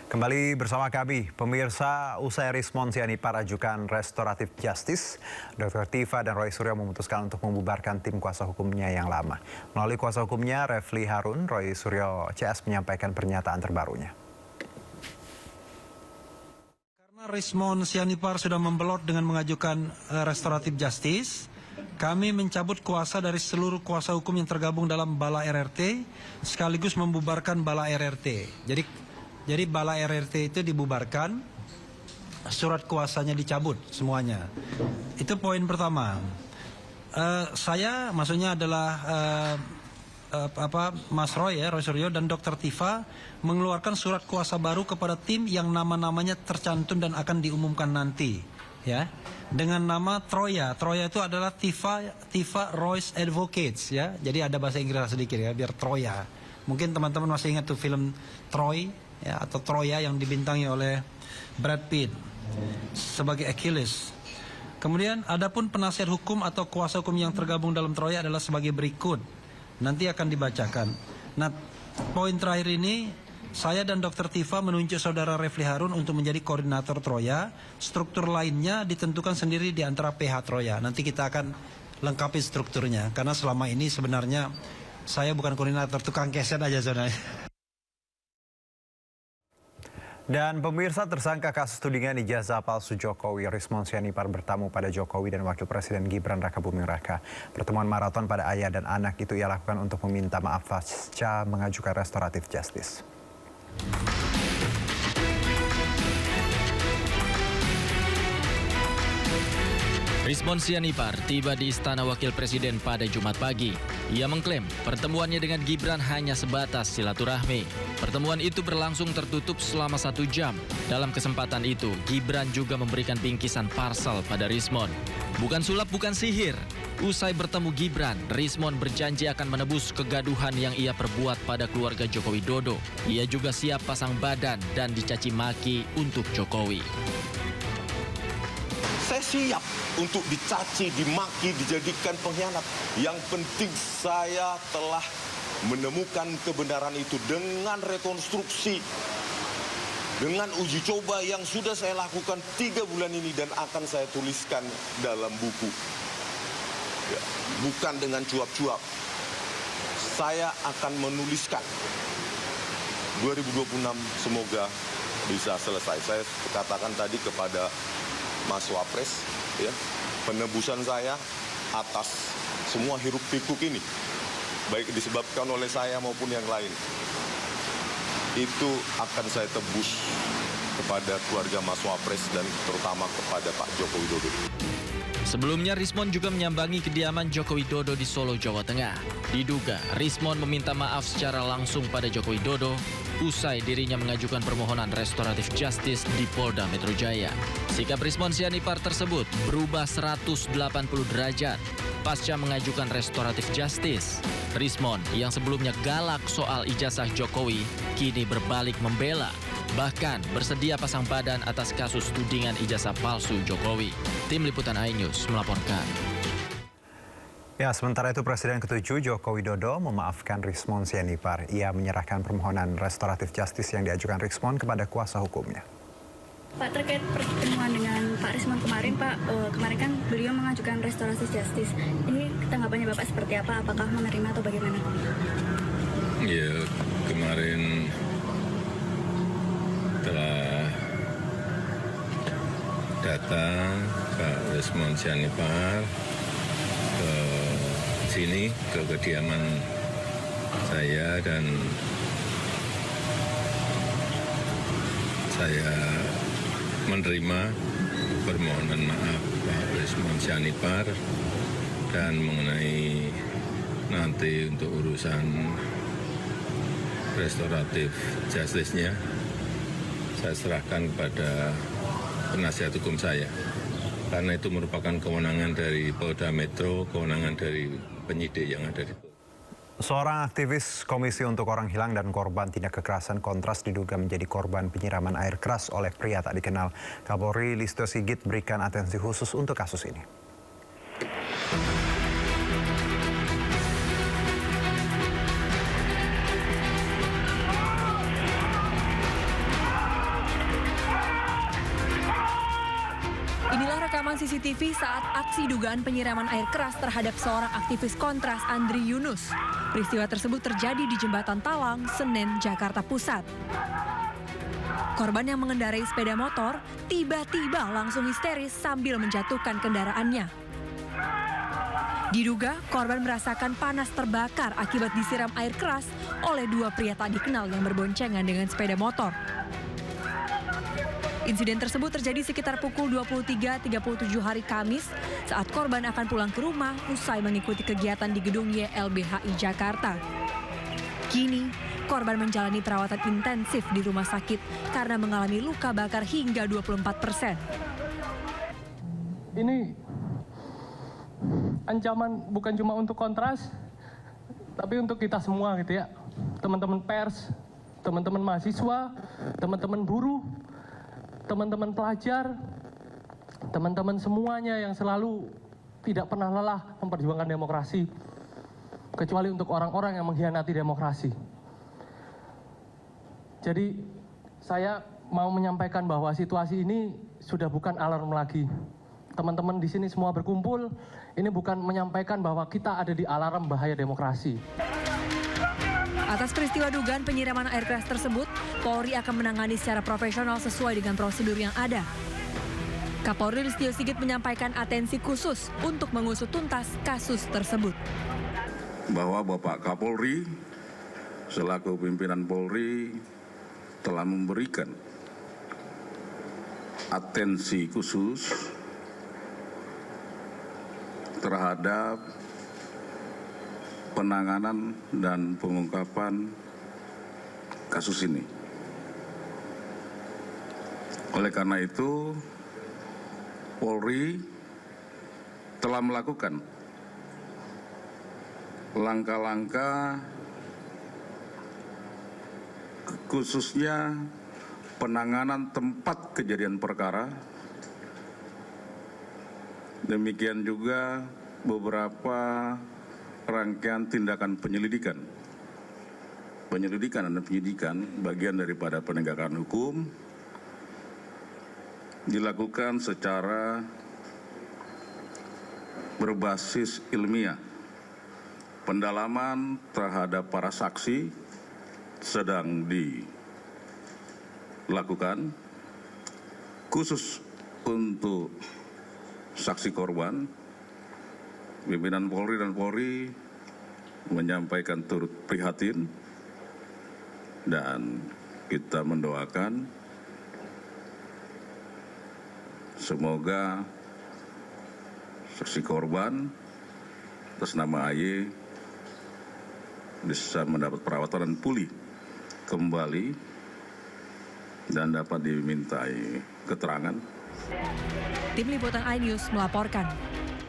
Kembali bersama kami, pemirsa, usai Rismon Sianipar ajukan restoratif justice, Dr. Tifa dan Roy Suryo memutuskan untuk membubarkan tim kuasa hukumnya yang lama. Melalui kuasa hukumnya, Refli Harun, Roy Suryo CS menyampaikan pernyataan terbarunya. Karena Rismon Sianipar sudah membelot dengan mengajukan restoratif justice, kami mencabut kuasa dari seluruh kuasa hukum yang tergabung dalam Bala RRT, sekaligus membubarkan Bala RRT. Jadi Bala RRT itu dibubarkan, surat kuasanya dicabut semuanya. Itu poin pertama. Saya maksudnya adalah Mas Roy Suryo dan Dr. Tifa mengeluarkan surat kuasa baru kepada tim yang nama-namanya tercantum dan akan diumumkan nanti, ya. Dengan nama Troya. Troya itu adalah Tifa Royce Advocates, ya. Jadi ada bahasa Inggris sedikit ya, biar Troya. Mungkin teman-teman masih ingat tuh film Troy, ya, atau Troya yang dibintangi oleh Brad Pitt sebagai Achilles. Kemudian adapun penasihat hukum atau kuasa hukum yang tergabung dalam Troya adalah sebagai berikut. Nanti akan dibacakan. Nah, poin terakhir ini saya dan Dr. Tifa menunjuk saudara Refli Harun untuk menjadi koordinator Troya. Struktur lainnya ditentukan sendiri di antara PH Troya. Nanti kita akan lengkapi strukturnya karena selama ini sebenarnya saya bukan koordinator, tukang keset aja sebenarnya. Dan pemirsa, tersangka kasus tudingan ijazah palsu Jokowi, Rismon Sianipar bertamu pada Jokowi dan Wakil Presiden Gibran Rakabuming Raka. Pertemuan maraton pada ayah dan anak itu ia lakukan untuk meminta maaf pasca mengajukan restoratif justice. Rismon Sianipar tiba di Istana Wakil Presiden pada Jumat pagi. Ia mengklaim pertemuannya dengan Gibran hanya sebatas silaturahmi. Pertemuan itu berlangsung tertutup selama 1 jam. Dalam kesempatan itu, Gibran juga memberikan bingkisan parsel pada Rismon. Bukan sulap, bukan sihir. Usai bertemu Gibran, Rismon berjanji akan menebus kegaduhan yang ia perbuat pada keluarga Joko Widodo. Ia juga siap pasang badan dan dicaci maki untuk Jokowi. Saya siap untuk dicaci, dimaki, dijadikan pengkhianat. Yang penting saya telah menemukan kebenaran itu dengan rekonstruksi, dengan uji coba yang sudah saya lakukan 3 bulan ini dan akan saya tuliskan dalam buku. Ya, bukan dengan cuap-cuap. Saya akan menuliskan 2026 semoga bisa selesai. Saya katakan tadi kepada Mas Wapres, ya, penebusan saya atas semua hiruk pikuk ini, baik disebabkan oleh saya maupun yang lain, itu akan saya tebus kepada keluarga Mas Wapres dan terutama kepada Pak Joko Widodo. Sebelumnya, Rismon juga menyambangi kediaman Joko Widodo di Solo, Jawa Tengah. Diduga, Rismon meminta maaf secara langsung pada Joko Widodo usai dirinya mengajukan permohonan restoratif justice di Polda Metro Jaya. Sikap Rismon Sianipar tersebut berubah 180 derajat pasca mengajukan restoratif justice. Rismon yang sebelumnya galak soal ijazah Jokowi kini berbalik membela, bahkan bersedia pasang badan atas kasus tudingan ijazah palsu Jokowi. Tim Liputan iNews melaporkan. Ya, sementara itu Presiden ke-7 Joko Widodo memaafkan Rismon Sianipar. Ia menyerahkan permohonan restoratif justice yang diajukan Rismon kepada kuasa hukumnya. Pak, terkait pertemuan dengan Pak Rismon kemarin, Pak, kemarin kan beliau mengajukan restoratif justice. Ini tanggapannya Bapak seperti apa? Apakah menerima atau bagaimana? Ya, kemarin telah datang Pak Rismon Sianipar ke sini, ke kediaman saya, dan saya menerima permohonan maaf Pak Rismon Sianipar, dan mengenai nanti untuk urusan restoratif justice-nya saya serahkan kepada penasihat hukum saya, karena itu merupakan kewenangan dari Polda Metro, kewenangan dari penyidik yang ada di Polda. Seorang aktivis Komisi untuk Orang Hilang dan korban tindak kekerasan Kontras diduga menjadi korban penyiraman air keras oleh pria tak dikenal. Kapolri Listio Sigit berikan atensi khusus untuk kasus ini. rekaman CCTV saat aksi dugaan penyiraman air keras terhadap seorang aktivis Kontras Andri Yunus. Peristiwa tersebut terjadi di Jembatan Talang, Senen, Jakarta Pusat. Korban yang mengendarai sepeda motor tiba-tiba langsung histeris sambil menjatuhkan kendaraannya. Diduga korban merasakan panas terbakar akibat disiram air keras oleh dua pria tak dikenal yang berboncengan dengan sepeda motor. Insiden tersebut terjadi sekitar pukul 23.37 hari Kamis saat korban akan pulang ke rumah usai mengikuti kegiatan di gedung YLBHI Jakarta. Kini, korban menjalani perawatan intensif di rumah sakit karena mengalami luka bakar hingga 24%. Ini ancaman bukan cuma untuk Kontras, tapi untuk kita semua gitu ya. Teman-teman pers, teman-teman mahasiswa, teman-teman buruh, teman-teman pelajar, teman-teman semuanya yang selalu tidak pernah lelah memperjuangkan demokrasi, kecuali untuk orang-orang yang mengkhianati demokrasi. Jadi saya mau menyampaikan bahwa situasi ini sudah bukan alarm lagi. Teman-teman di sini semua berkumpul, ini bukan menyampaikan bahwa kita ada di alarm bahaya demokrasi. Atas peristiwa dugaan penyiraman air keras tersebut, Polri akan menangani secara profesional sesuai dengan prosedur yang ada. Kapolri Listio Sigit menyampaikan atensi khusus untuk mengusut tuntas kasus tersebut. Bahwa Bapak Kapolri selaku pimpinan Polri telah memberikan atensi khusus terhadap penanganan dan pengungkapan kasus ini. Oleh karena itu, Polri telah melakukan langkah-langkah khususnya penanganan tempat kejadian perkara. Demikian juga beberapa rangkaian tindakan penyelidikan dan penyidikan bagian daripada penegakan hukum dilakukan secara berbasis ilmiah. Pendalaman terhadap para saksi sedang dilakukan khusus untuk saksi korban. Pimpinan Polri dan Polri menyampaikan turut prihatin dan kita mendoakan semoga saksi korban atas nama AY bisa mendapat perawatan dan pulih kembali dan dapat dimintai keterangan. Tim Liputan iNews melaporkan.